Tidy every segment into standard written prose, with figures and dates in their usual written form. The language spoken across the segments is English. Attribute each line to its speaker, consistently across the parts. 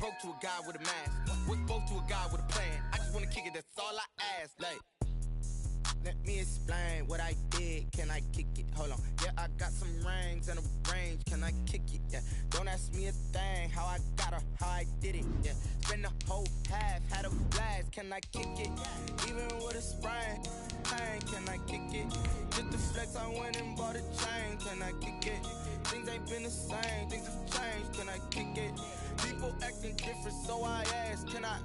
Speaker 1: broke to a guy with a mask. What's broke to a guy with a plan? I just wanna kick it, that's all I ask. Like, let me explain what I did. Can I kick it? Hold on. Yeah, I got some rings and a range. Can I kick it? Yeah. Don't ask me a thing. How I got her, how I did it. Yeah. Spend the whole half, had a blast. Can I kick it? Even with a sprain. Pain, can I kick it? Just the flex, I went and bought a chain. Can I kick it? Things ain't been the same. Things have changed. Can I kick it? People acting different, so I ask. Can I?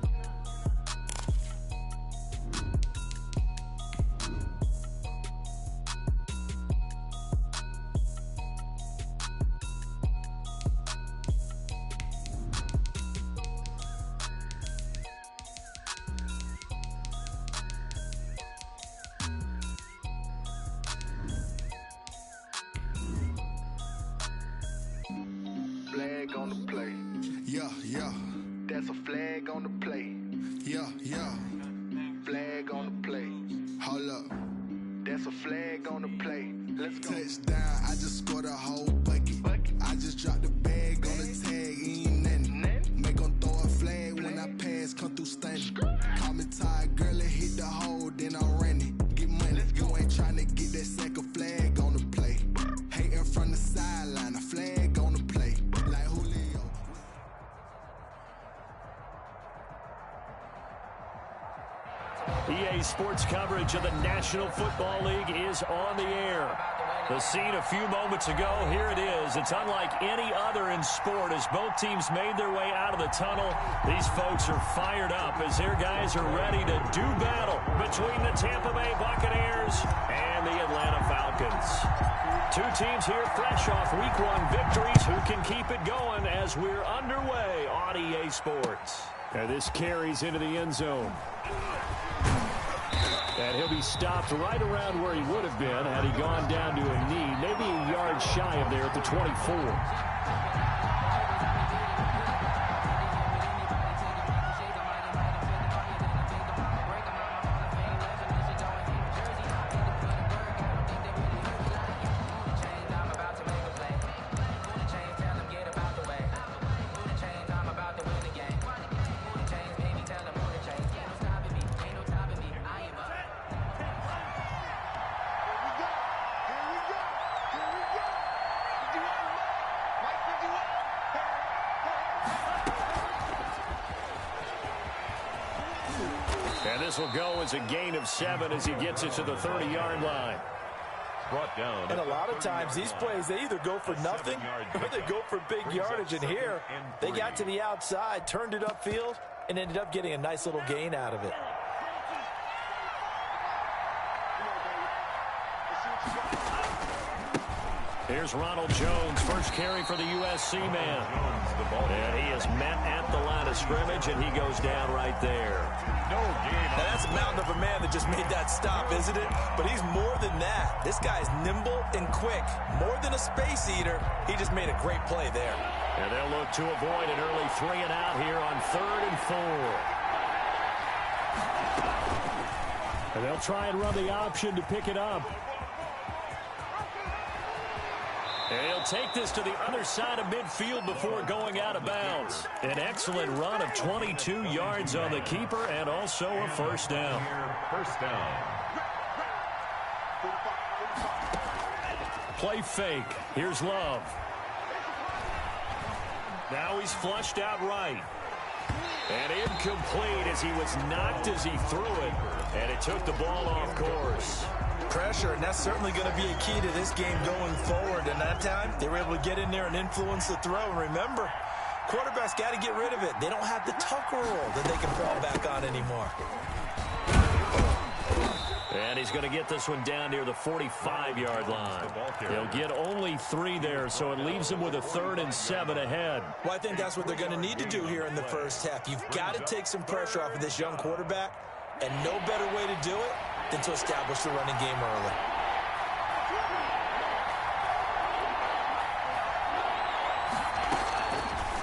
Speaker 2: Flag on the play.
Speaker 3: Yeah, yeah.
Speaker 2: That's a flag on the play.
Speaker 3: Yeah, yeah.
Speaker 2: Flag on the play.
Speaker 3: Hold up.
Speaker 2: That's a flag on the play. Let's go.
Speaker 3: Touchdown, I just scored a whole bucket. I just dropped the bag on the tag, ain't nothing. Make 'em throw a flag when I pass, come through stunning. Call me tired, girl, and hit the hole, then I'm running. Get money, you ain't tryna get that second flag on the play. Hating from the sideline, a flag on the play. Like Julio.
Speaker 4: EA Sports coverage of the National Football League is on the air. The scene a few moments ago, here it is. It's unlike any other in sport as both teams made their way out of the tunnel. These folks are fired up as their guys are ready to do battle between the Tampa Bay Buccaneers and the Atlanta Falcons. Two teams here fresh off Week 1 victories who can keep it going as we're underway on EA Sports. And this carries into the end zone. And he'll be stopped right around where he would have been had he gone down to a knee, maybe a yard shy of there at the 24. And this will go as a gain of 7 as he gets it to the 30-yard line.
Speaker 5: Brought down.
Speaker 6: And a lot of times these plays, they either go for nothing or they go for big yardage. And here, they got to the outside, turned it upfield, and ended up getting a nice little gain out of it.
Speaker 4: Here's Ronald Jones, first carry for the USC man. And he is met at the line of scrimmage, and he goes down right there.
Speaker 6: Now that's a mountain of a man that just made that stop, isn't it? But he's more than that. This guy's nimble and quick. More than a space eater, he just made a great play there.
Speaker 4: And they'll look to avoid an early 3 and out here on 3rd and 4. And they'll try and run the option to pick it up. And he'll take this to the other side of midfield before going out of bounds. An excellent run of 22 yards on the keeper and also a first down.
Speaker 5: First down.
Speaker 4: Play fake. Here's Love. Now he's flushed out right. And incomplete as he was knocked as he threw it. And it took the ball off course.
Speaker 6: Pressure, and that's certainly going to be a key to this game going forward. And that time, they were able to get in there and influence the throw. And remember, quarterbacks got to get rid of it. They don't have the tuck rule that they can fall back on anymore.
Speaker 4: And he's going to get this one down near the 45-yard line. He'll get only 3 there, so it leaves him with a 3rd and 7 ahead.
Speaker 6: Well, I think that's what they're going to need to do here in the first half. You've got to take some pressure off of this young quarterback, and no better way to do it than to establish the running game early.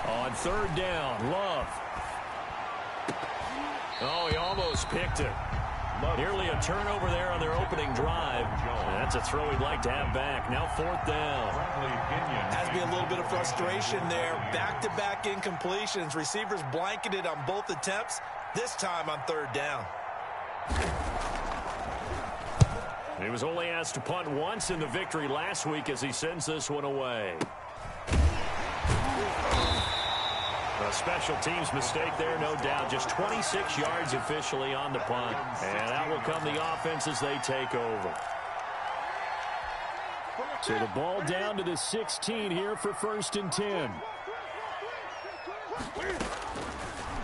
Speaker 4: On 3rd down, Love. Oh, he almost picked it. Nearly a turnover there on their opening drive. That's a throw he'd like to have back. Now 4th down.
Speaker 6: Has to be a little little bit of frustration there. Back-to-back incompletions. Receivers blanketed on both attempts, this time on third down.
Speaker 4: He was only asked to punt once in the victory last week as he sends this one away. A special teams mistake there, no doubt. Just 26 yards officially on the punt. And out will come the offense as they take over.
Speaker 7: So the ball down to the 16 here for 1st and 10.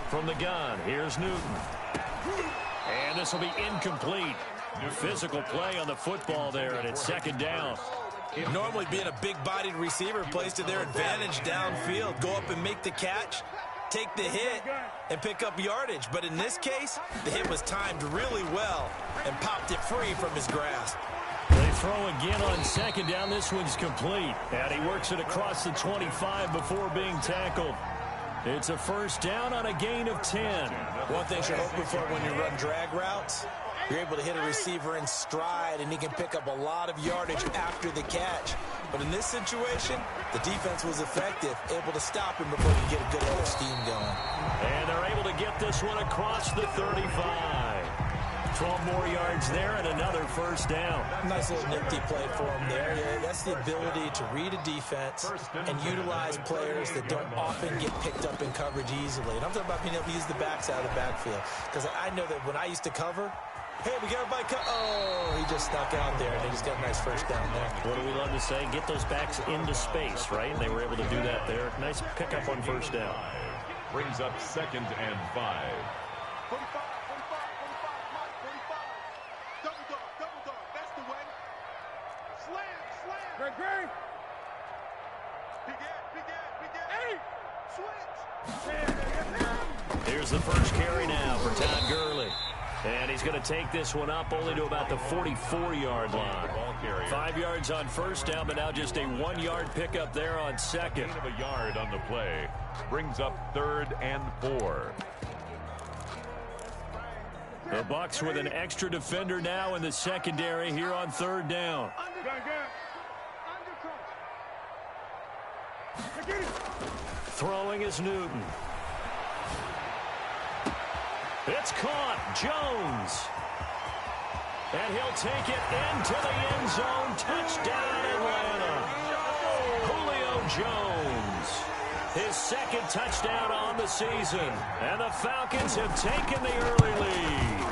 Speaker 4: From the gun, here's Newton. And this will be incomplete. Physical play on the football there, and it's 2nd down.
Speaker 6: Normally being a big-bodied receiver plays to their advantage downfield. Go up and make the catch, take the hit, and pick up yardage. But in this case, the hit was timed really well and popped it free from his grasp.
Speaker 4: They throw again on 2nd down. This one's complete. And he works it across the 25 before being tackled. It's a 1st down on a gain of 10.
Speaker 6: One thing you're hoping for when you run drag routes, you're able to hit a receiver in stride, and he can pick up a lot of yardage after the catch. But in this situation, the defense was effective, able to stop him before he get a good head of steam going.
Speaker 4: And they're able to get this one across the 35. 12 more yards there and another 1st down.
Speaker 6: Nice little nifty play for him there. Yeah, that's the ability to read a defense and utilize players that don't often get picked up in coverage easily. And I'm talking about being able to use the backs out of the backfield. Because I know that when I used to cover, hey, we got everybody cut. Oh, he just snuck out there, and they just got a nice 1st down there.
Speaker 4: What do we love to say? Get those backs into space, right? And they were able to do that there. Nice pickup on 1st down.
Speaker 5: Brings up 2nd and 5.
Speaker 2: 45. Double dog. That's the way. Slam.
Speaker 7: Great.
Speaker 2: Big Ed. Switch.
Speaker 4: Here's the first carry now for Todd Gurley. And he's going to take this one up only to about the 44-yard line. 5 yards on 1st down, but now just a 1-yard pickup there on 2nd.
Speaker 5: Gain of a yard on the play. Brings up 3rd and 4.
Speaker 4: The Bucs with an extra defender now in the secondary here on 3rd down. Throwing is Newton. It's caught. Jones. And he'll take it into the end zone. Touchdown, Atlanta. Julio Jones. His 2nd touchdown on the season. And the Falcons have taken the early lead.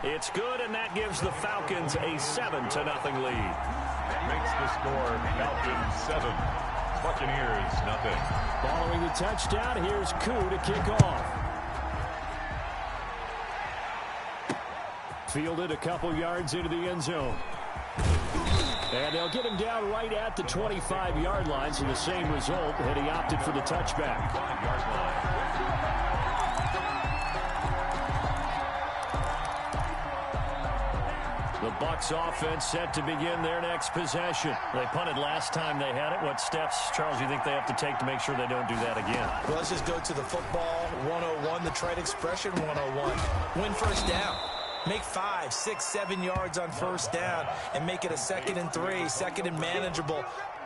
Speaker 4: It's good, and that gives the Falcons a 7-0 lead.
Speaker 5: Makes the score Falcons 7, Buccaneers 0.
Speaker 7: Following the touchdown, here's Koo to kick off. Fielded a couple yards into the end zone. And they'll get him down right at the 25-yard line, so the same result, and he opted for the touchback.
Speaker 5: 5-yard line.
Speaker 4: The Bucs offense set to begin their next possession. They punted last time they had it. What steps, Charles, do you think they have to take to make sure they don't do that again?
Speaker 6: Well, let's just go to the football 101, the trade expression 101. Win 1st down. Make 5, 6, 7 yards on 1st down and make it a 2nd and 3, 2nd and manageable.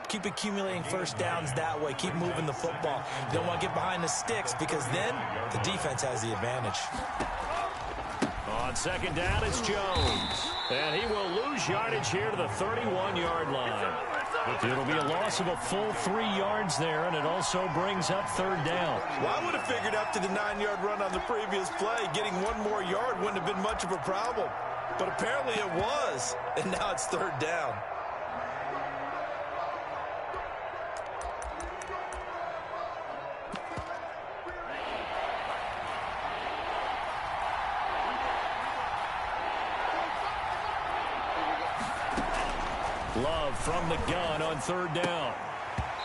Speaker 6: Keep accumulating 1st downs that way. Keep moving the football. You don't want to get behind the sticks because then the defense has the advantage.
Speaker 4: On 2nd down, it's Jones. And he will lose yardage here to the 31-yard line. It'll be a loss of a full 3 yards there, and it also brings up 3rd down.
Speaker 6: Well, I would have figured after the 9-yard run on the previous play, getting 1 more yard wouldn't have been much of a problem. But apparently it was, and now it's 3rd down.
Speaker 4: Love from the gun on 3rd down.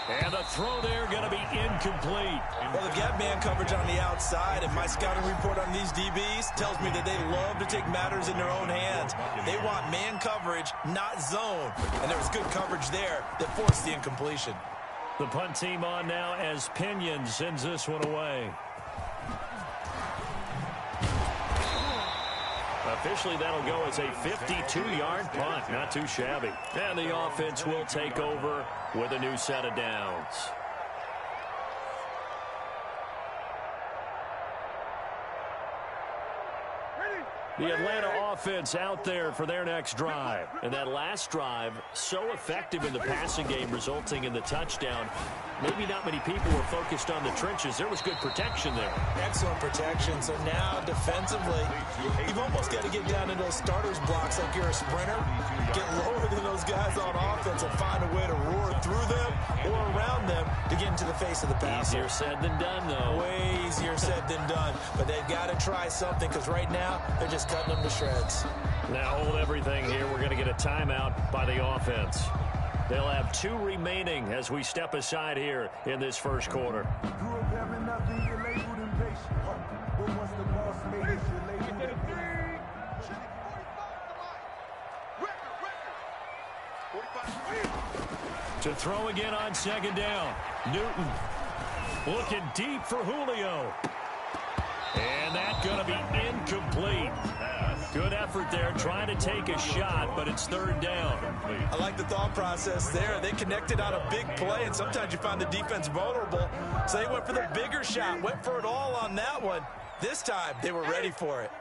Speaker 4: And the throw there going to be incomplete.
Speaker 6: Well, they've got man coverage on the outside, and my scouting report on these DBs tells me that they love to take matters in their own hands. They want man coverage, not zone. And there was good coverage there that forced the incompletion.
Speaker 4: The punt team on now as Pinion sends this one away. Officially, that'll go as a 52-yard punt. Not too shabby. And the offense will take over with a new set of downs. The Atlanta offense out there for their next drive. And that last drive, so effective in the passing game, resulting in the touchdown. Maybe not many people were focused on the trenches. There was good protection there.
Speaker 6: Excellent protection. So now, defensively, you've almost got to get down into those starters blocks like you're a sprinter. Get lower than those guys on offense and find a way to roar through them or around them to get into the face of the passer.
Speaker 4: Easier said than done, though.
Speaker 6: Way easier said than done. But they've got to try something because right now, they're just cutting them to shreds.
Speaker 4: Now hold everything here. We're going to get a timeout by the offense. They'll have 2 remaining as we step aside here in this first quarter. To throw again on second down. Newton looking deep for Julio. And that's going to be incomplete. Good effort there, trying to take a shot, but it's third down.
Speaker 6: I like the thought process there. They connected on a big play, and sometimes you find the defense vulnerable. So they went for the bigger shot, went for it all on that one. This time, they were ready for it.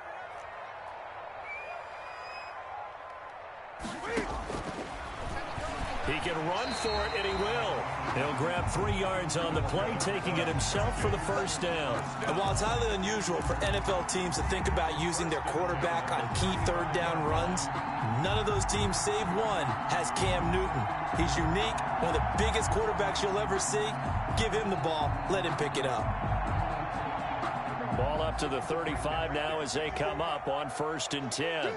Speaker 4: He can run for it, and he will. He'll grab 3 yards on the play, taking it himself for the first down.
Speaker 6: And while it's highly unusual for NFL teams to think about using their quarterback on key third down runs, none of those teams, save one, has Cam Newton. He's unique, one of the biggest quarterbacks you'll ever see. Give him the ball. Let him pick it up.
Speaker 4: Ball up to the 35 now as they come up on 1st and 10.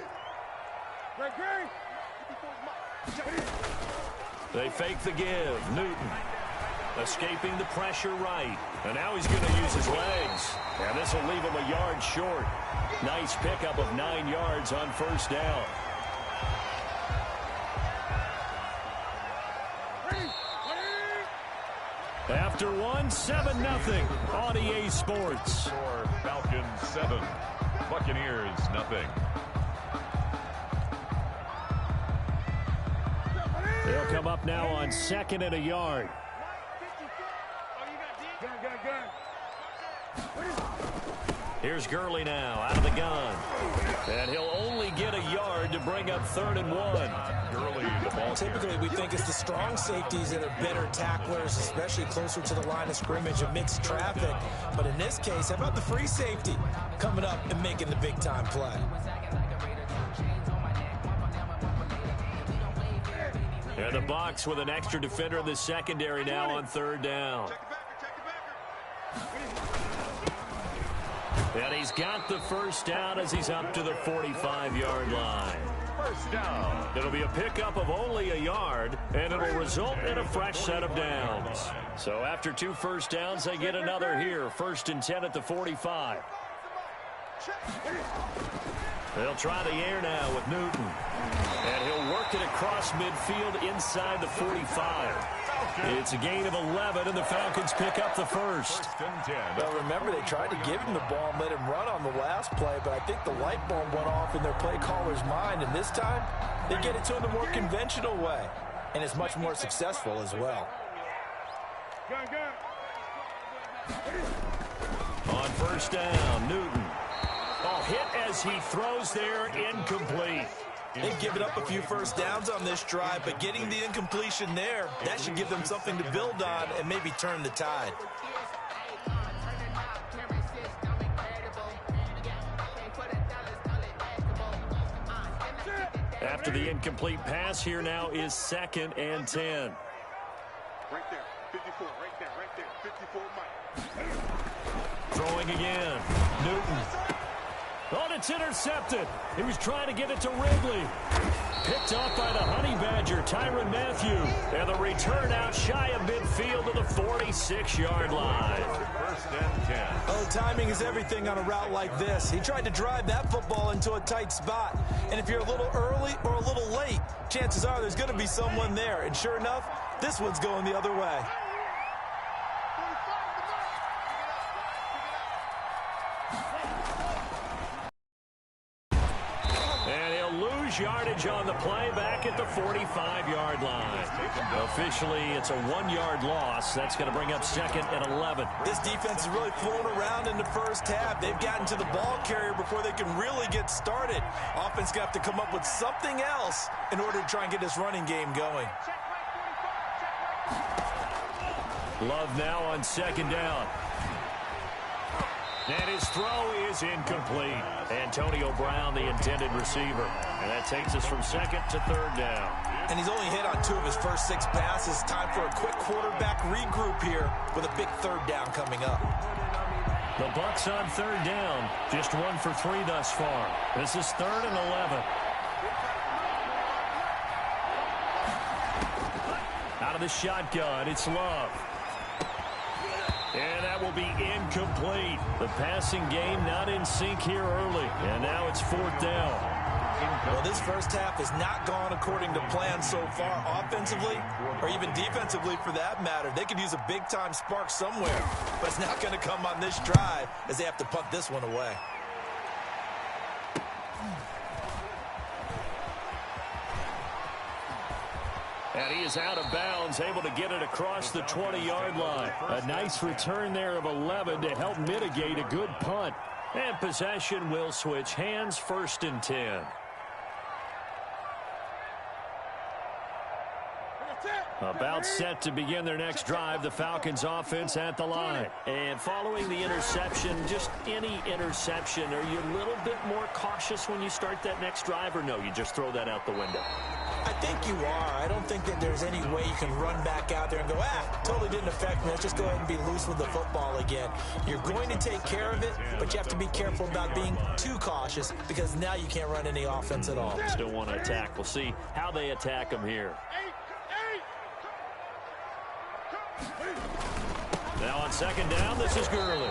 Speaker 4: They fake the give. Newton escaping the pressure right. And now he's going to use his legs. And this will leave him a yard short. Nice pickup of 9 yards on 1st down. After one, 7-0 on EA Sports.
Speaker 5: Score Falcons 7, Buccaneers 0.
Speaker 4: They'll come up now on 2nd and a yard. Here's Gurley now out of the gun. And he'll only get a yard to bring up 3rd and 1.
Speaker 5: Gurley, the ball.
Speaker 6: Typically, we think it's the strong safeties that are better tacklers, especially closer to the line of scrimmage amidst traffic. But in this case, how about the free safety coming up and making the big-time play?
Speaker 4: And the Bucs with an extra defender in the secondary now on 3rd down. And he's got the first down as he's up to the 45-yard line.
Speaker 5: First down.
Speaker 4: It'll be a pickup of only a yard, and it'll result in a fresh set of downs. So after 2 first downs, they get another here. 1st and 10 at the 45. They'll try the air now with Newton. And he'll work it across midfield inside the 45. It's a gain of 11, and the Falcons pick up the first.
Speaker 6: Well, remember, they tried to give him the ball and let him run on the last play, but I think the light bulb went off in their play caller's mind, and this time, they get it to him the more conventional way, and it's much more successful as well.
Speaker 4: On 1st down, Newton. Oh, hit as he throws there, incomplete.
Speaker 6: They've given up a few first downs on this drive, but getting the incompletion there, that should give them something to build on and maybe turn the tide.
Speaker 4: After the incomplete pass, here now is 2nd and 10.
Speaker 2: Right there, 54, right there, 54, Mike.
Speaker 4: Throwing again. Newton. Oh, it's intercepted. He was trying to get it to Ridley. Picked off by the Honey Badger, Tyrann Mathieu. And the return out shy of midfield to the 46-yard line.
Speaker 5: 1st and 10.
Speaker 6: Oh, timing is everything on a route like this. He tried to drive that football into a tight spot. And if you're a little early or a little late, chances are there's going to be someone there. And sure enough, this one's going the other way.
Speaker 4: gains yardage on the play back at the 45-yard line. Officially, it's a 1-yard loss. That's going to bring up 2nd and 11.
Speaker 6: This defense is really flown around in the first half. They've gotten to the ball carrier before they can really get started. Offense going to have to come up with something else in order to try and get this running game going.
Speaker 4: Love now on 2nd down. And his throw is incomplete. Antonio Brown, the intended receiver. And that takes us from 2nd to 3rd down.
Speaker 6: And he's only hit on 2 of his first 6 passes. Time for a quick quarterback regroup here with a big 3rd down coming up.
Speaker 4: The Bucs on 3rd down. Just 1 for 3 thus far. This is 3rd and 11. Out of the shotgun, it's Love. And that will be incomplete. The passing game not in sync here early. And now it's 4th down.
Speaker 6: Well, this first half has not gone according to plan so far, offensively or even defensively for that matter. They could use a big-time spark somewhere, but it's not going to come on this drive as they have to punt this one away.
Speaker 4: And he is out of bounds, able to get it across the 20-yard line. A nice return there of 11 to help mitigate a good punt. And possession will switch hands, 1st and 10. About set to begin their next drive, the Falcons offense at the line. And following the interception, just any interception, are you a little bit more cautious when you start that next drive, or no, you just throw that out the window?
Speaker 6: I think you are. I don't think that there's any way you can run back out there and go, totally didn't affect me. Let's just go ahead and be loose with the football again. You're going to take care of it, but you have to be careful about being too cautious because now you can't run any offense at all.
Speaker 4: Still want to attack. We'll see how they attack them here. Now on 2nd down, this is Gurley.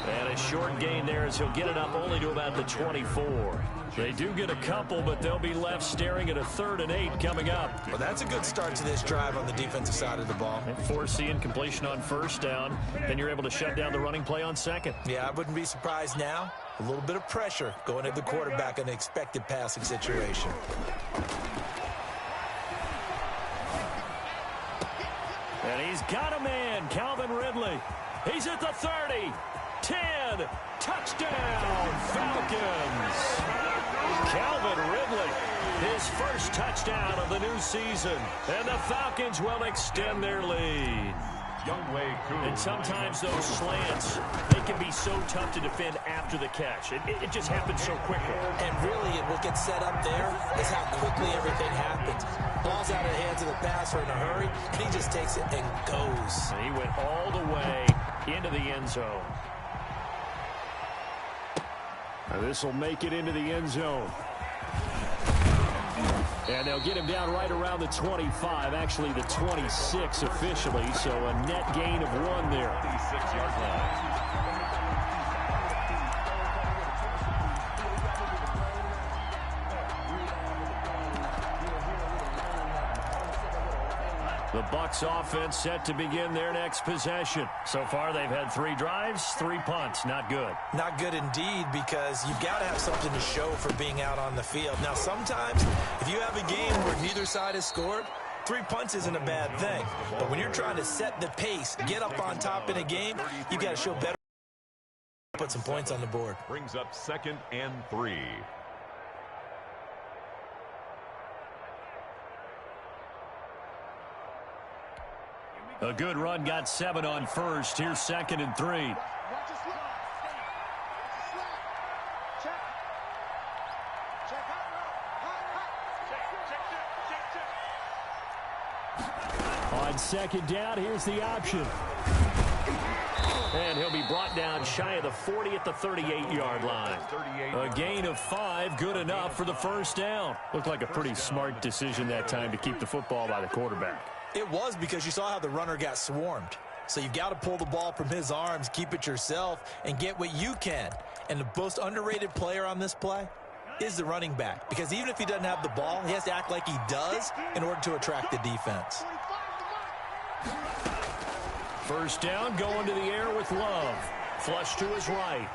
Speaker 4: And a short gain there as he'll get it up only to about the 24. They do get a couple, but they'll be left staring at a 3rd and 8 coming up.
Speaker 6: Well, that's a good start to this drive on the defensive side of the ball.
Speaker 4: And foreseeing completion on 1st down, then you're able to shut down the running play on 2nd.
Speaker 6: Yeah, I wouldn't be surprised now. A little bit of pressure going at the quarterback in an expected passing situation.
Speaker 4: And he's got a man, Calvin Ridley. He's at the 30. 10. Touchdown, Falcons. Calvin Ridley, his first touchdown of the new season. And the Falcons will extend their lead. And sometimes those slants, they can be so tough to defend after the catch. It just happens so quickly.
Speaker 6: And really, what gets set up there is how quickly everything happens. Ball's out of the hands of the passer in a hurry, and he just takes it and goes.
Speaker 4: And he went all the way into the end zone. Now this will make it into the end zone. And they'll get him down right around the 25, actually the 26 officially, so a net gain of 1 there.
Speaker 5: 36-yard line.
Speaker 4: The Bucs offense set to begin their next possession. So far, they've had 3 drives, 3 punts. Not good.
Speaker 6: Not good indeed, because you've got to have something to show for being out on the field. Now, sometimes, if you have a game where neither side has scored, 3 punts isn't a bad thing. But when you're trying to set the pace, get up on top in a game, you've got to show better. Put some points on the board.
Speaker 5: Brings up 2nd and 3.
Speaker 4: A good run got 7 on 1st. Here's 2nd and 3. On 2nd down, here's the option. And he'll be brought down shy of the 40 at the 38-yard line. A gain of 5, good enough for the 1st down. Looked like a pretty smart decision that time to keep the football by the quarterback.
Speaker 6: It was, because you saw how the runner got swarmed. So you've got to pull the ball from his arms, keep it yourself, and get what you can. And the most underrated player on this play is the running back. Because even if he doesn't have the ball, he has to act like he does in order to attract the defense.
Speaker 4: 1st down, going to the air with Love. Flush to his right.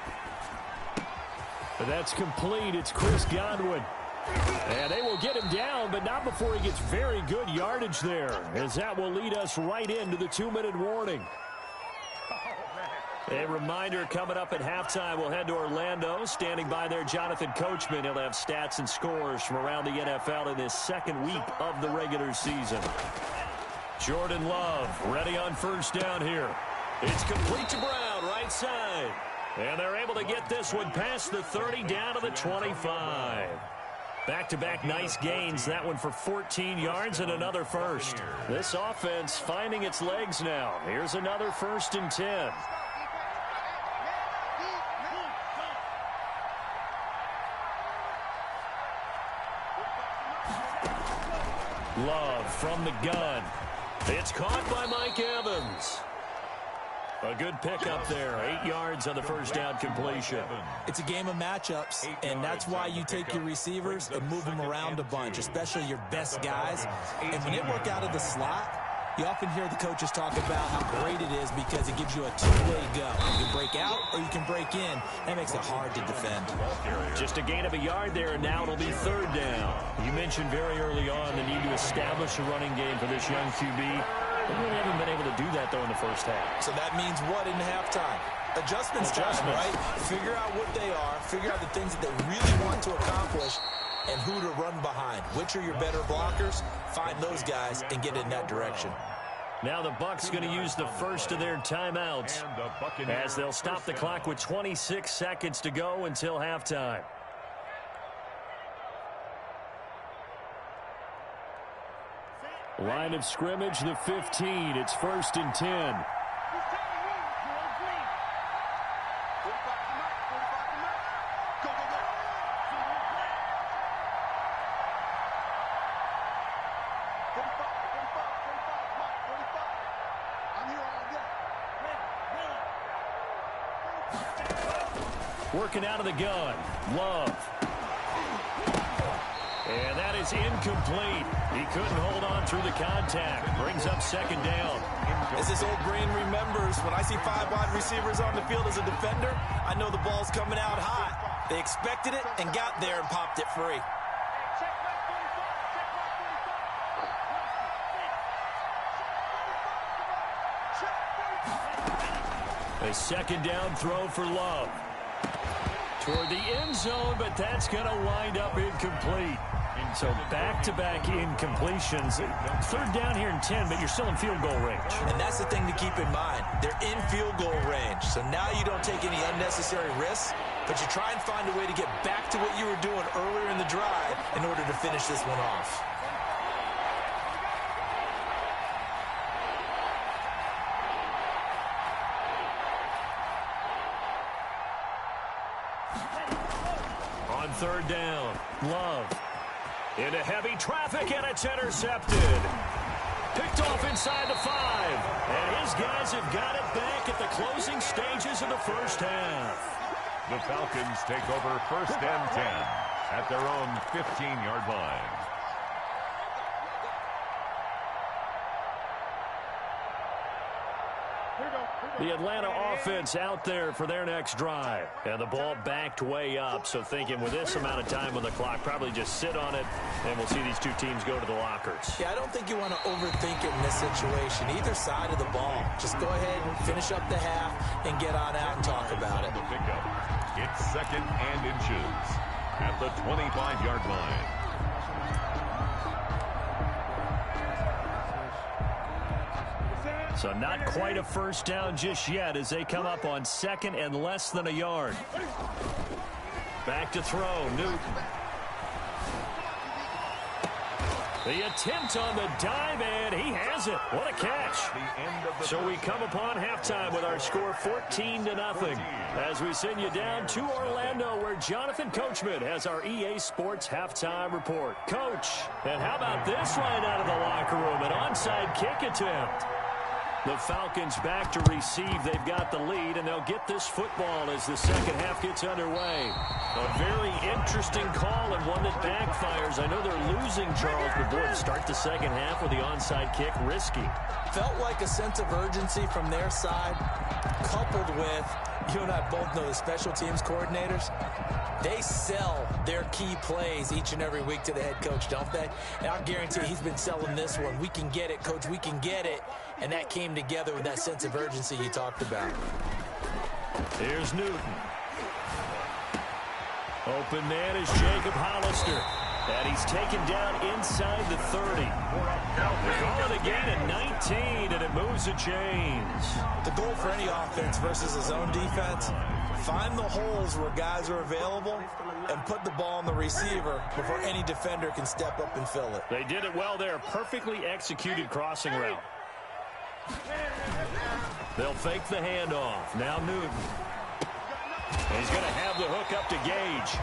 Speaker 4: But that's complete. It's Chris Godwin.
Speaker 7: And they will get him down, but not before he gets very good yardage there, as that will lead us right into the 2-minute warning. A reminder coming up at halftime, we'll head to Orlando. Standing by there, Jonathan Coachman. He'll have stats and scores from around the NFL in this second week of the regular season. Jordan Love ready on first down here. It's complete to Brown, right side. And they're able to get this one past the 30 down to the 25. Back-to-back nice gains. That one for 14 yards and another first. This offense finding its legs now. Here's another 1st and 10. Love from the gun. It's caught by Mike Evans. A good pickup there. 8 yards on the first down completion.
Speaker 6: It's a game of matchups, and that's why you take your receivers and move them around a bunch, especially your best guys. And when they work out of the slot, you often hear the coaches talk about how great it is because it gives you a two-way go. You can break out or you can break in. That makes it hard to defend.
Speaker 7: Just a gain of a yard there, and now it'll be 3rd down. You mentioned very early on the need to establish a running game for this young QB. They really haven't been able to do that, though, in the first half.
Speaker 6: So that means what in halftime? Adjustments time, right? Figure out what they are, figure out the things that they really want to accomplish, and who to run behind. Which are your better blockers? Find those guys and get in that direction.
Speaker 7: Now the Bucs going to use the first of their timeouts as they'll stop the clock with 26 seconds to go until halftime. Line of scrimmage, the 15. It's 1st and 10. Working out of the gun. Love. And that is incomplete. He couldn't hold on through the contact. Brings up 2nd down.
Speaker 6: As this old brain remembers, when I see 5 wide receivers on the field as a defender, I know the ball's coming out hot. They expected it and got there and popped it free.
Speaker 7: A 2nd down throw for Love. Toward the end zone, but that's going to wind up incomplete. So back-to-back incompletions. 3rd down here and 10, but you're still in field goal range.
Speaker 6: And that's the thing to keep in mind. They're in field goal range. So now you don't take any unnecessary risks, but you try and find a way to get back to what you were doing earlier in the drive in order to finish this one off.
Speaker 7: On 3rd down, Love. Into heavy traffic, and it's intercepted. Picked off inside the 5. And his guys have got it back at the closing stages of the first half.
Speaker 5: The Falcons take over 1st and 10 at their own 15-yard line.
Speaker 7: The Atlanta offense out there for their next drive. And the ball backed way up, so thinking with this amount of time on the clock, probably just sit on it, and we'll see these two teams go to the lockers.
Speaker 6: Yeah, I don't think you want to overthink it in this situation. Either side of the ball. Just go ahead and finish up the half and get on out and talk about it.
Speaker 5: It's 2nd and inches at the 25-yard line.
Speaker 7: So not quite a first down just yet as they come up on 2nd and less than a yard. Back to throw, Newton. The attempt on the dive, and he has it. What a catch. So we come upon halftime with our score 14-0 as we send you down to Orlando where Jonathan Coachman has our EA Sports halftime report. Coach, and how about this right out of the locker room? An onside kick attempt.
Speaker 4: The Falcons back to receive. They've got the lead, and they'll get this football as the second half gets underway. A very interesting call and one that backfires. I know they're losing, Charles, but boy, to start the second half with the onside kick, risky.
Speaker 6: Felt like a sense of urgency from their side, coupled with, you and I both know the special teams coordinators. They sell their key plays each and every week to the head coach, don't they? And I'll guarantee he's been selling this one. We can get it, coach, we can get it. And that came together with that sense of urgency you talked about.
Speaker 4: Here's Newton. Open man is Jacob Hollister. And he's taken down inside the 30. They call it a gain of 19, and it moves the chains.
Speaker 6: The goal for any offense versus a zone defense, find the holes where guys are available and put the ball on the receiver before any defender can step up and fill it.
Speaker 4: They did it well there. Perfectly executed crossing route. They'll fake the handoff. Now Newton. And he's going to have the hook up to Gage.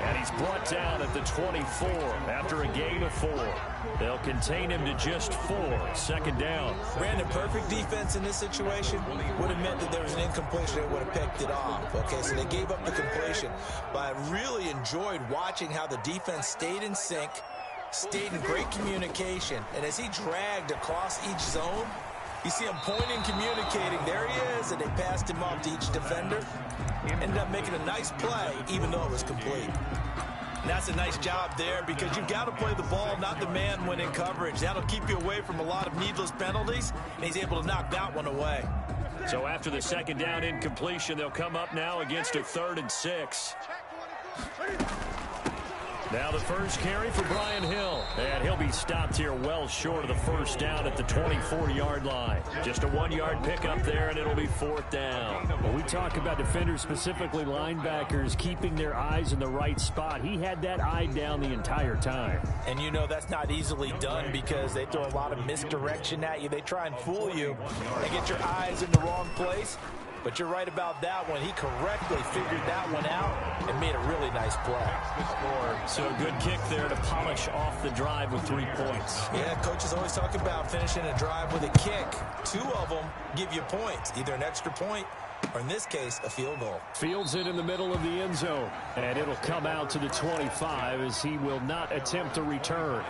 Speaker 4: And he's brought down at the 24 after a gain of 4. They'll contain him to just 4. Second down.
Speaker 6: Brandon, perfect defense in this situation would have meant that there was an incompletion that would have picked it off. Okay, so they gave up the completion. But I really enjoyed watching how the defense stayed in sync, stayed in great communication. And as he dragged across each zone, you see him pointing, communicating. There he is, and they passed him off to each defender. Ended up making a nice play, even though it was complete. And that's a nice job there because you've got to play the ball, not the man when in coverage. That'll keep you away from a lot of needless penalties, and he's able to knock that one away.
Speaker 4: So after the second down incompletion, they'll come up now against a 3rd and 6. Now the first carry for Brian Hill. And he'll be stopped here well short of the first down at the 24-yard line. Just a 1-yard pickup there, and it'll be 4th down.
Speaker 7: When we talk about defenders, specifically linebackers, keeping their eyes in the right spot, he had that eye down the entire time.
Speaker 6: And you know that's not easily done because they throw a lot of misdirection at you. They try and fool you and get your eyes in the wrong place. But you're right about that one. He correctly figured that one out and made a really nice play.
Speaker 4: So a good kick there to polish off the drive with 3 points.
Speaker 6: Yeah, coaches always talk about finishing a drive with a kick. 2 of them give you points, either an extra point or, in this case, a field goal.
Speaker 7: Fields it in the middle of the end zone. And it'll come out to the 25 as he will not attempt to return.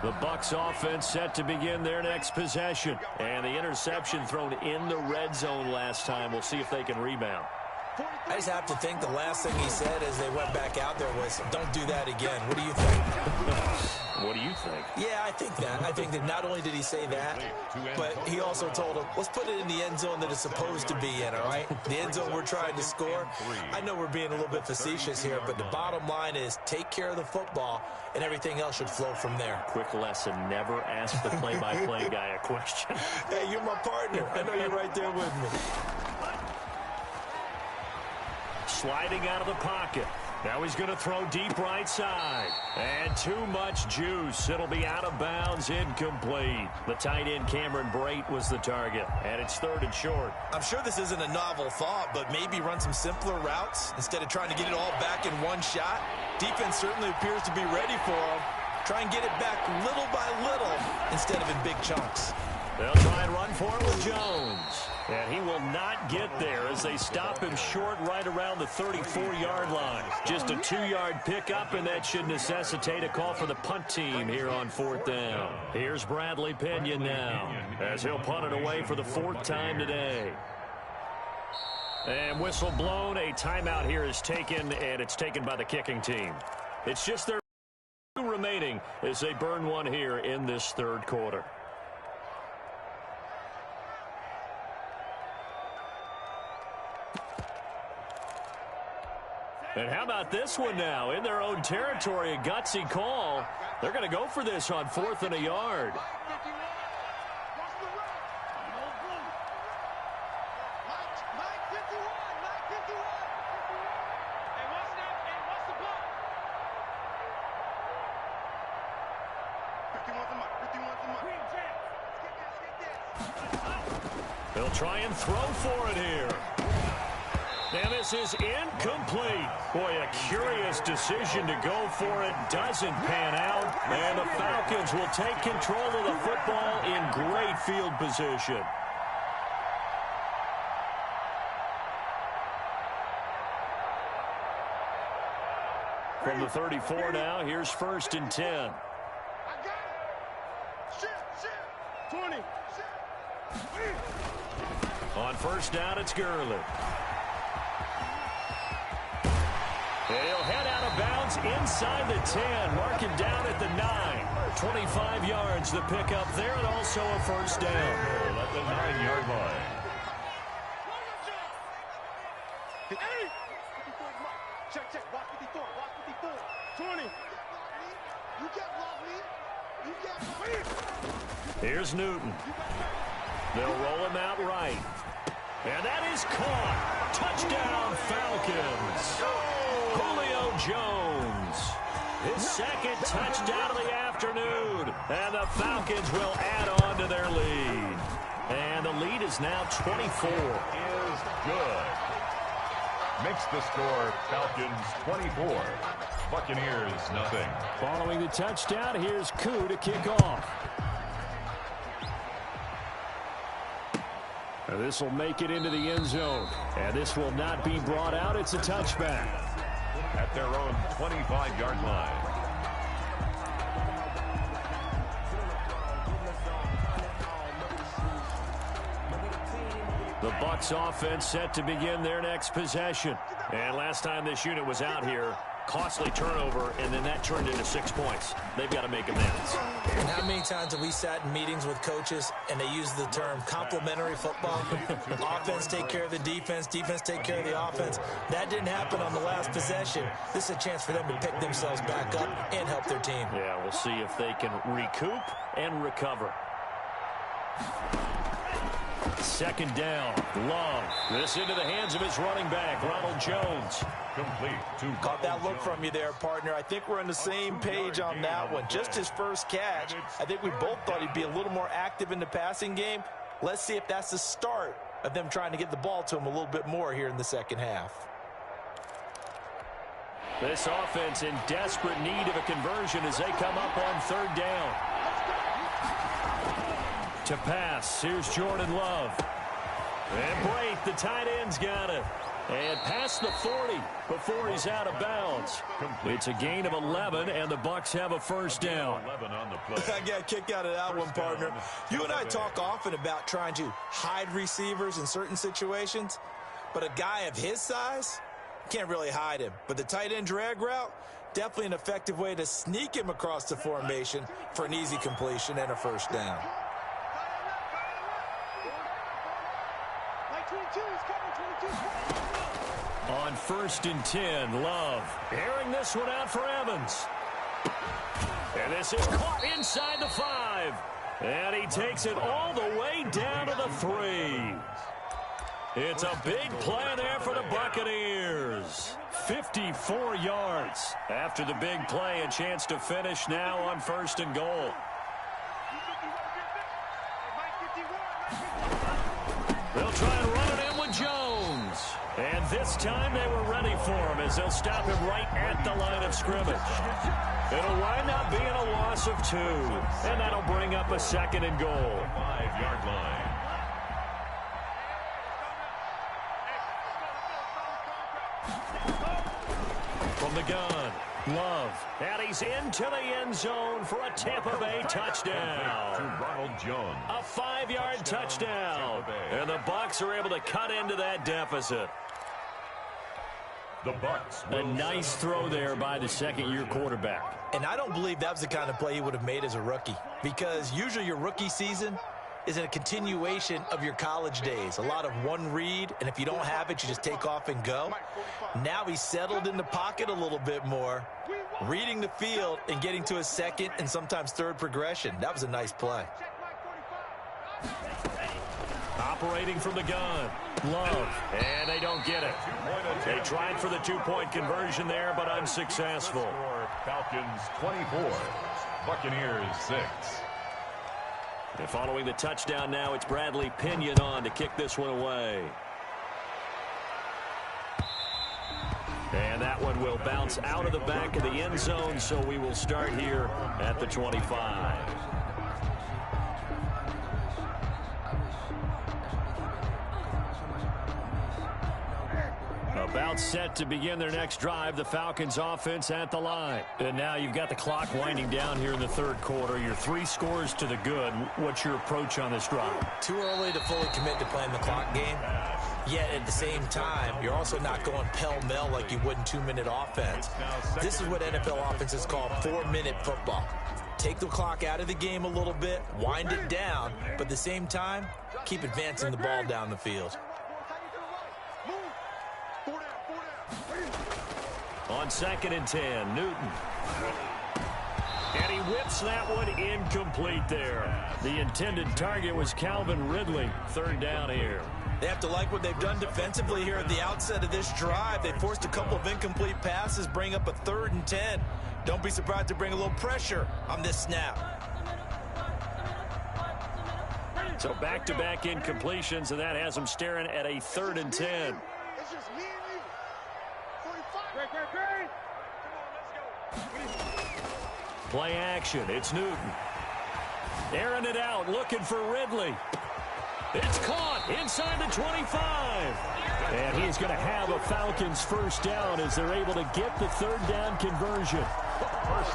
Speaker 4: The Bucs offense set to begin their next possession. And the interception thrown in the red zone last time. We'll see if they can rebound.
Speaker 6: I just have to think the last thing he said as they went back out there was, don't do that again. What do you think?
Speaker 4: What do you think?
Speaker 6: Yeah, I think that. I think that not only did he say that, but he also told him, let's put it in the end zone that it's supposed to be in, all right? The end zone we're trying to score. I know we're being a little bit facetious here, but the bottom line is take care of the football, and everything else should flow from there.
Speaker 4: Quick lesson, never ask the play-by-play guy a question.
Speaker 6: Hey, you're my partner. I know you're right there with me.
Speaker 4: Sliding out of the pocket. Now he's going to throw deep right side. And too much juice. It'll be out of bounds, incomplete. The tight end Cameron Brate was the target. And it's 3rd and short.
Speaker 6: I'm sure this isn't a novel thought, but maybe run some simpler routes instead of trying to get it all back in one shot. Defense certainly appears to be ready for him. Try and get it back little by little instead of in big chunks.
Speaker 4: They'll try and run for it with Jones. And he will not get there as they stop him short right around the 34-yard line. Just a 2-yard pickup, and that should necessitate a call for the punt team here on 4th down. Here's Bradley Pinion now as he'll punt it away for the 4th time today. And whistle blown. A timeout here is taken, and it's taken by the kicking team. It's just their 2 remaining as they burn one here in this 3rd quarter. And how about this one now? In their own territory, a gutsy call. They're going to go for this on 4th and a yard. They'll try and throw for it here. And this is incomplete. Boy, a curious decision to go for it. Doesn't pan out. And the Falcons will take control of the football in great field position. From the 34 now, here's 1st and 10.
Speaker 2: I got it. Shit. 20.
Speaker 4: On 1st down, it's Gurley. And he'll head out of bounds inside the 10, marking down at the 9. 25 yards the pickup there, and also a 1st down.
Speaker 5: At the 9-yard line.
Speaker 2: Hey! Check. Watch 54. 20. You got
Speaker 4: Here's Newton. They'll roll him out right. And that is caught. Touchdown, Falcons. Julio Jones. His 2nd touchdown of the afternoon. And the Falcons will add on to their lead. And the lead is now 24.
Speaker 5: Is good. Makes the score Falcons 24. Buccaneers nothing.
Speaker 4: Following the touchdown, here's Koo to kick off. This will make it into the end zone. And this will not be brought out. It's a touchback.
Speaker 5: At their own 25-yard line.
Speaker 4: The Bucs offense set to begin their next possession. And last time this unit was out here, costly turnover, and then that turned into 6 points. They've got to make amends.
Speaker 6: And how many times have we sat in meetings with coaches and they use the term complementary football? Offense take care of the defense, defense take care of the offense. That didn't happen on the last possession. This is a chance for them to pick themselves back up and help their team.
Speaker 4: Yeah, we'll see if they can recoup and recover. 2nd down, Love. This into the hands of his running back, Ronald Jones.
Speaker 5: Complete to
Speaker 6: Caught that look from you there, partner. I think we're on the same page on that one. Just his first catch. I think we both thought he'd be a little more active in the passing game. Let's see if that's the start of them trying to get the ball to him a little bit more here in the second half.
Speaker 4: This offense in desperate need of a conversion as they come up on 3rd down. To pass, here's Jordan Love. And Brate, the tight end's got it. And past the 40 before he's out of bounds. It's a gain of 11, and the Bucs have a 1st down.
Speaker 5: 11 on the play.
Speaker 6: I got a kick out of that one, partner. You and I talk often about trying to hide receivers in certain situations, but a guy of his size, can't really hide him. But the tight end drag route, definitely an effective way to sneak him across the formation for an easy completion and a 1st down.
Speaker 4: On 1st and 10, Love airing this one out for Evans. And this is caught inside the 5. And he takes it all the way down to the 3. It's a big play there for the Buccaneers. 54 yards. After the big play, a chance to finish now on 1st and goal. They'll try and run it in with Jones. And this time they were ready for him as they'll stop him right at the line of scrimmage. It'll wind up being a loss of 2. And that'll bring up a 2nd and goal.
Speaker 5: 5-yard line.
Speaker 4: From the gun, Love. And he's into the end zone for a Tampa Bay touchdown.
Speaker 5: To Ronald Jones.
Speaker 4: A 5-yard touchdown. And the Bucs are able to cut into that deficit.
Speaker 5: The Bucs.
Speaker 4: A nice throw there by the 2nd-year quarterback.
Speaker 6: And I don't believe that was the kind of play he would have made as a rookie, because usually your rookie season is a continuation of your college days. A lot of one read, and if you don't have it, you just take off and go. Now he's settled in the pocket a little bit more, reading the field and getting to his 2nd and sometimes 3rd progression. That was a nice play.
Speaker 4: Operating from the gun, Love, and they don't get it. They tried for the 2-point conversion there, but unsuccessful.
Speaker 5: Falcons 24, Buccaneers 6.
Speaker 7: And following the touchdown now, it's Bradley Pinion on to kick this one away. And that one will bounce out of the back of the end zone, so we will start here at the 25. About set to begin their next drive, the Falcons offense at the line. And now you've got the clock winding down here in the third quarter. You're 3 scores to the good. What's your approach on this drive?
Speaker 6: Too early to fully commit to playing the clock game. Yet at the same time, you're also not going pell-mell like you would in 2-minute offense. This is what NFL offenses call 4-minute football. Take the clock out of the game a little bit, wind it down, but at the same time, keep advancing the ball down the field.
Speaker 7: On 2nd and 10, Newton. And he whips that one incomplete there. The intended target was Calvin Ridley. 3rd down here.
Speaker 6: They have to like what they've done defensively here at the outset of this drive. They forced a couple of incomplete passes, bring up a 3rd and 10. Don't be surprised to bring a little pressure on this snap.
Speaker 7: So back-to-back incompletions, and that has them staring at a 3rd and 10.
Speaker 2: It's just me and you. 45. Great.
Speaker 7: Play action. It's Newton. Airing it out, looking for Ridley. It's caught inside the 25. And he's going to have a Falcons first down as they're able to get the 3rd down conversion.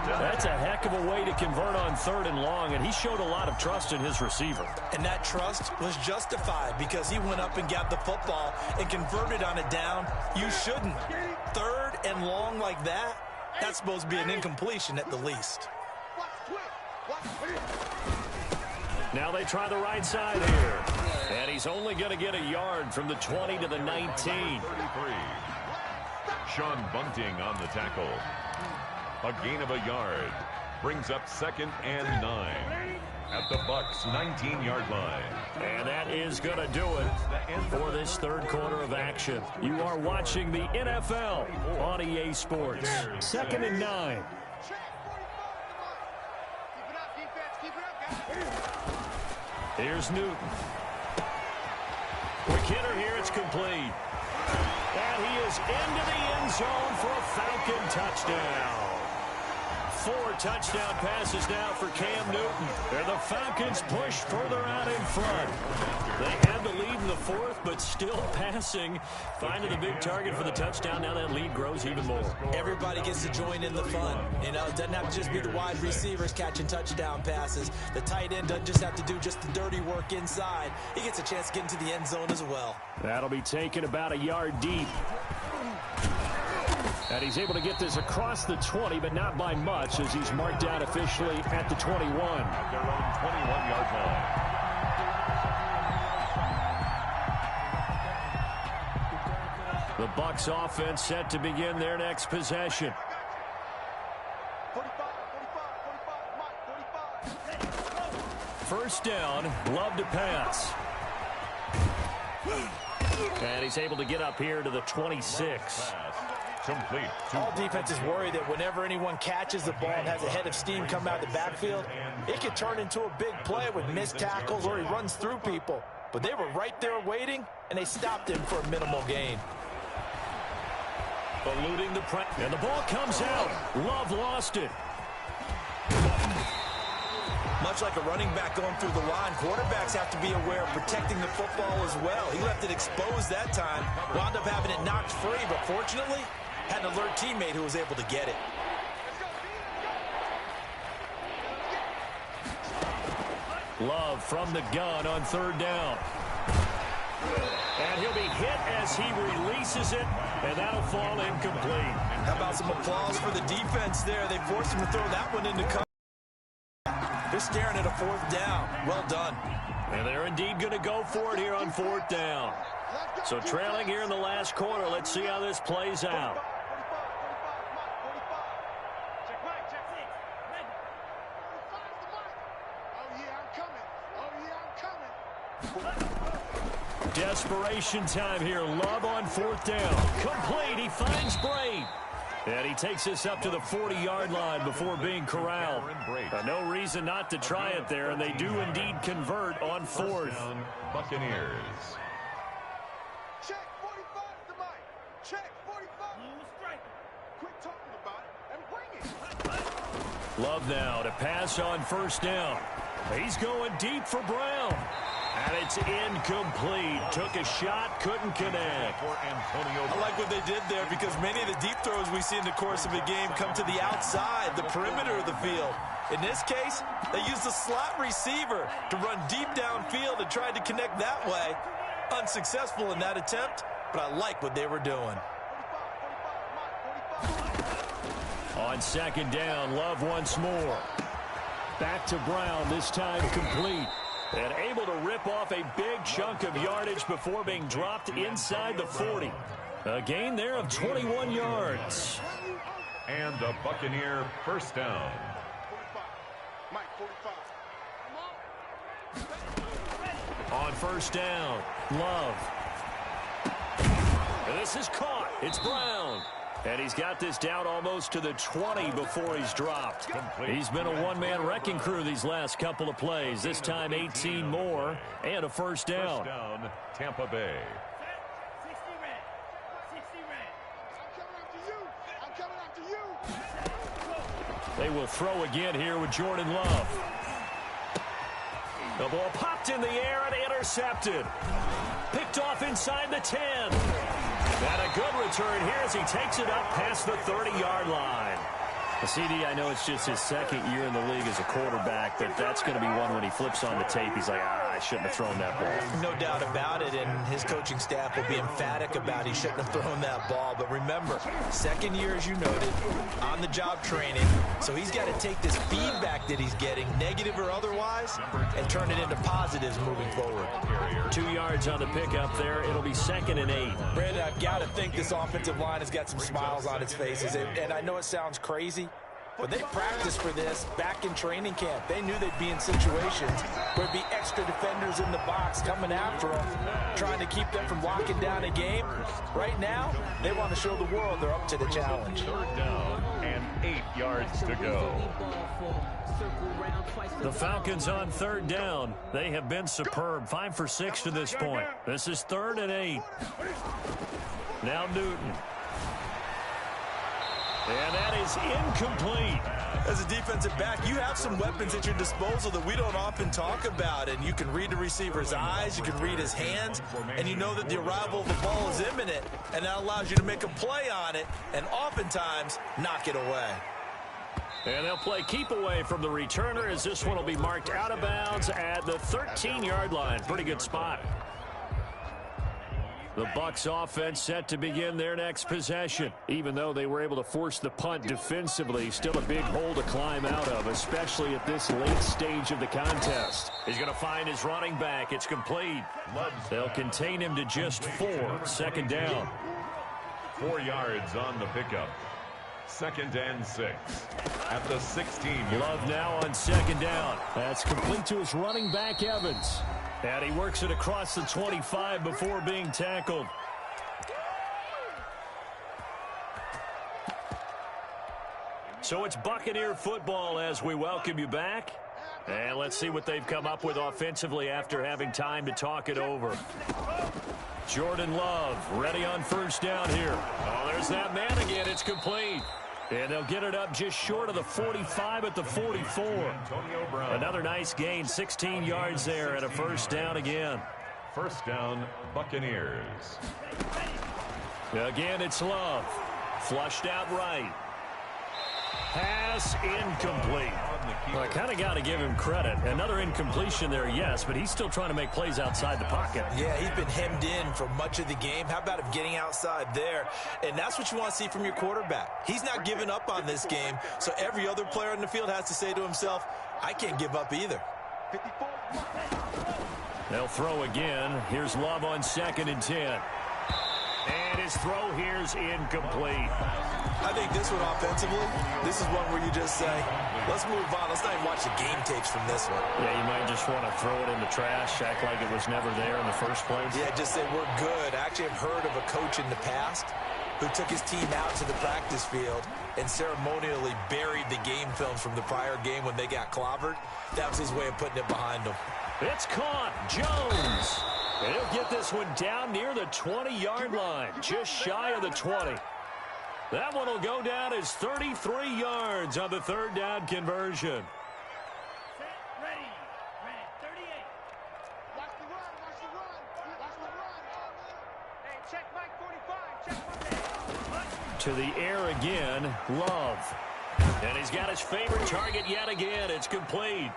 Speaker 7: That's a heck of a way to convert on 3rd and long, and he showed a lot of trust in his receiver.
Speaker 6: And that trust was justified because he went up and got the football and converted on a down. You shouldn't. 3rd and long like that, that's supposed to be an incompletion at the least.
Speaker 7: Now they try the right side here. And he's only going to get a yard from the 20 to the 19.
Speaker 5: 33. Sean Bunting on the tackle. A gain of a yard. Brings up 2nd and 9. At the Bucs' 19-yard line.
Speaker 7: And that is going to do it for this 3rd quarter of action. You are watching the NFL on EA Sports. 2nd and 9. Here's Newton. Quick hitter here, it's complete. And he is into the end zone for a Falcon touchdown. 4 touchdown passes now for Cam Newton. And the Falcons push further out in front. They had the lead in the 4th, but still passing. Finding the big target for the touchdown. Now that lead grows even more.
Speaker 6: Everybody gets to join in the fun. You know, it doesn't have to just be the wide receivers catching touchdown passes. The tight end doesn't just have to do just the dirty work inside. He gets a chance to get into the end zone as well.
Speaker 7: That'll be taken about a yard deep. And he's able to get this across the 20, but not by much, as he's marked out officially at the 21.
Speaker 5: At their own 21-yard line.
Speaker 7: The Bucs offense set to begin their next possession. 1st down, Love to pass. And he's able to get up here to the 26.
Speaker 5: Complete.
Speaker 6: All defenses worry that whenever anyone catches the ball and has a head of steam come out of the backfield, it could turn into a big play with missed tackles or he runs through people. But they were right there waiting, and they stopped him for a minimal gain.
Speaker 7: Eluding the press. And the ball comes out. Love lost it.
Speaker 6: Much like a running back going through the line, quarterbacks have to be aware of protecting the football as well. He left it exposed that time, wound up having it knocked free, but fortunately, had an alert teammate who was able to get it.
Speaker 7: Love from the gun on 3rd down. And he'll be hit as he releases it, and that'll fall incomplete.
Speaker 6: How about some applause for the defense there? They forced him to throw that one into cover. They're staring at a 4th down. Well done.
Speaker 7: And they're indeed going to go for it here on 4th down. So trailing here in the last quarter, let's see how this plays out. Desperation time here. Love on 4th down. Complete. He finds Braid. And he takes us up to the 40-yard line before being corralled. No reason not to try it there, and they do indeed convert on fourth.
Speaker 5: Buccaneers.
Speaker 2: Check 45 to Mike. Check 45. Quit talking about it and bring it.
Speaker 7: Love now to pass on first down. He's going deep for Brown. And it's incomplete. Took a shot, couldn't connect.
Speaker 6: I like what they did there because many of the deep throws we see in the course of a game come to the outside, the perimeter of the field. In this case, they used the slot receiver to run deep downfield and tried to connect that way. Unsuccessful in that attempt, but I like what they were doing.
Speaker 7: On second down, Love once more. Back to Brown, this time complete. And able to rip off a big chunk of yardage before being dropped inside the 40. A gain there of 21 yards.
Speaker 5: And a Buccaneer first down.
Speaker 2: 45. Mike, 45.
Speaker 7: On first down, Love. And this is caught. It's Brown. And he's got this down almost to the 20 before he's dropped. He's been a one-man wrecking crew these last couple of plays. This time 18 more and a first down.
Speaker 5: First down, Tampa Bay.
Speaker 2: 60 I'm coming after you.
Speaker 7: They will throw again here with Jordan Love. The ball popped in the air and intercepted. Picked off inside the 10. And a good return here as he takes it up past the 30-yard line. CD, I know it's just his second year in the league as a quarterback, but that's going to be one when he flips on the tape. He's like, I shouldn't have thrown that ball.
Speaker 6: No doubt about it, and his coaching staff will be emphatic about he shouldn't have thrown that ball. But remember, second year, as you noted, on-the-job training. So he's got to take this feedback that he's getting, negative or otherwise, and turn it into positives moving forward.
Speaker 7: 2 yards on the pickup there. It'll be 2nd and 8.
Speaker 6: Brandon, I've got to think this offensive line has got some smiles on its faces. And I know it sounds crazy, but they practiced for this back in training camp. They knew they'd be in situations where there'd be extra defenders in the box coming after them, trying to keep them from locking down a game. Right now, they want to show the world they're up to the challenge.
Speaker 5: Third down and 8 yards to go.
Speaker 7: The Falcons on third down. They have been superb. 5 for 6 to this point. This is 3rd and 8. Now Newton. And that is incomplete.
Speaker 6: As a defensive back, you have some weapons at your disposal that we don't often talk about. And you can read the receiver's eyes, you can read his hands, and you know that the arrival of the ball is imminent. And that allows you to make a play on it and oftentimes knock it away.
Speaker 7: And they'll play keep away from the returner as this one will be marked out of bounds at the 13-yard line. Pretty good spot. The Bucs offense set to begin their next possession. Even though they were able to force the punt defensively, still a big hole to climb out of, especially at this late stage of the contest. He's going to find his running back. It's complete. They'll contain him to just 4. 2nd down.
Speaker 5: 4 yards on the pickup. 2nd and 6 at the 16.
Speaker 7: Love now on 2nd down. That's complete to his running back, Evans. And he works it across the 25 before being tackled. So it's Buccaneer football as we welcome you back. And let's see what they've come up with offensively after having time to talk it over. Jordan Love ready on first down here. Oh, there's that man again. It's complete. And they'll get it up just short of the 45 at the 44. Another nice gain, 16 yards there and a first down again.
Speaker 5: First down, Buccaneers.
Speaker 7: Again, it's Love. Flushed out right. Pass incomplete. Well, I kind of got to give him credit. Another incompletion there, yes, but he's still trying to make plays outside the pocket.
Speaker 6: Yeah, he's been hemmed in for much of the game. How about him getting outside there? And that's what you want to see from your quarterback. He's not giving up on this game, so every other player in the field has to say to himself, I can't give up either.
Speaker 7: They'll throw again. Here's Love on 2nd and 10. And his throw here's incomplete.
Speaker 6: I think this one offensively, this is one where you just say, let's move on. Let's not even watch the game tapes from this one.
Speaker 7: Yeah, you might just want to throw it in the trash, act like it was never there in the first place.
Speaker 6: Yeah, just say we're good. I actually have heard of a coach in the past who took his team out to the practice field and ceremonially buried the game films from the prior game when they got clobbered. That was his way of putting it behind them.
Speaker 7: It's caught. Jones. And he'll get this one down near the 20-yard line, just shy of the 20. That one will go down as 33 yards on the third down conversion. To the air again, Love. And he's got his favorite target yet again. It's complete.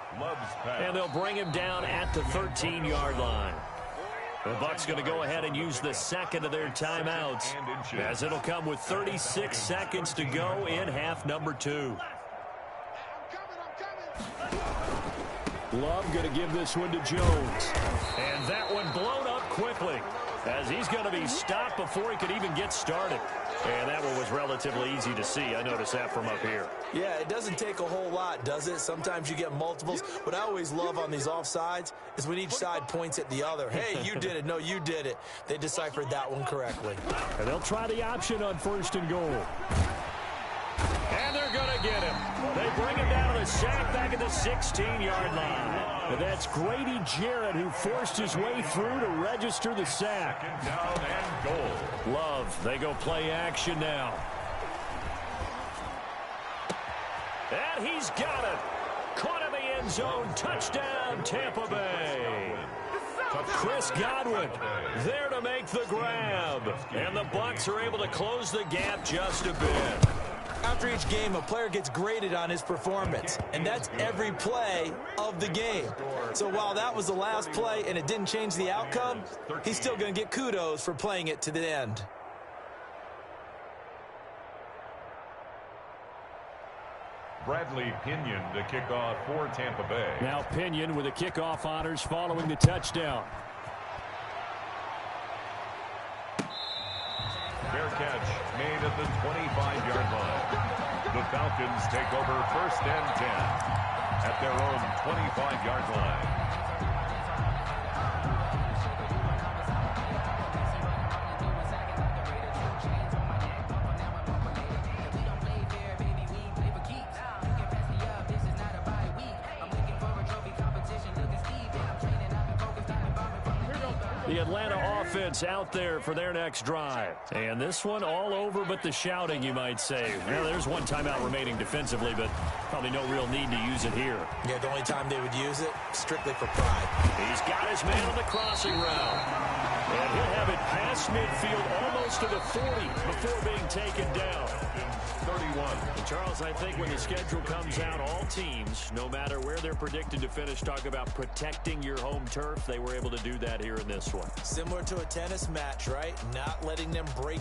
Speaker 7: And they'll bring him down at the 13-yard line. The Bucs going to go ahead and use the second of their timeouts, as it'll come with 36 seconds to go in half number 2. Love going to give this one to Jones. And that one blown up quickly, as he's going to be stopped before he could even get started. And that one was relatively easy to see. I noticed that from up here.
Speaker 6: Yeah, it doesn't take a whole lot, does it? Sometimes you get multiples. What I always love on these offsides is when each side points at the other. Hey, you did it. No, you did it. They deciphered that one correctly.
Speaker 7: And they'll try the option on 1st and goal. And they're going to get him. They bring him down to the sack back at the 16-yard line. And that's Grady Jarrett who forced his way through to register the sack.
Speaker 5: Second down and goal.
Speaker 7: Love, they go play action now. And he's got it. Caught in the end zone. Touchdown, Tampa Bay. Chris Godwin there to make the grab. And the Bucs are able to close the gap just a bit.
Speaker 6: After each game, a player gets graded on his performance, and that's every play of the game. So while that was the last play and it didn't change the outcome, he's still going to get kudos for playing it to the end.
Speaker 5: Bradley Pinion to kick off for Tampa Bay.
Speaker 7: Now Pinion with the kickoff honors following the touchdown.
Speaker 5: Fair catch made at the 25-yard line. The Falcons take over 1st and 10 at their own 25-yard line.
Speaker 7: The Atlanta offense out there for their next drive. And this one all over but the shouting, you might say. Well, there's one timeout remaining defensively, but probably no real need to use it here.
Speaker 6: Yeah, the only time they would use it, strictly for pride.
Speaker 7: He's got his man on the crossing route. And he'll have it past midfield almost to the 40 before being taken down.
Speaker 5: 31.
Speaker 7: And Charles, I think when the schedule comes out, all teams, no matter where they're predicted to finish, talk about protecting your home turf. They were able to do that here in this one.
Speaker 6: Similar to a tennis match, right? Not letting them break